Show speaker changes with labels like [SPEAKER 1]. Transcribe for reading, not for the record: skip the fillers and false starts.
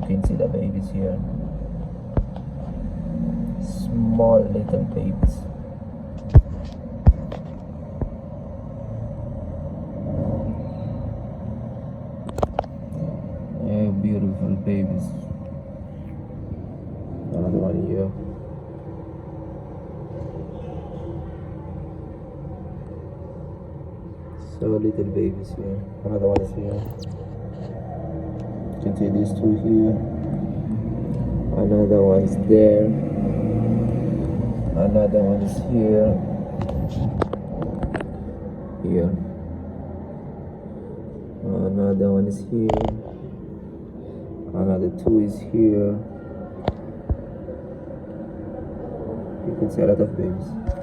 [SPEAKER 1] can see the babies here. Small little babies. Yeah, beautiful babies. Another one here. So little babies here. Another one is here. You can see these two here. Another one is there. Another one is here. Here. Another one is here. Another two is here. You can see a lot of babies.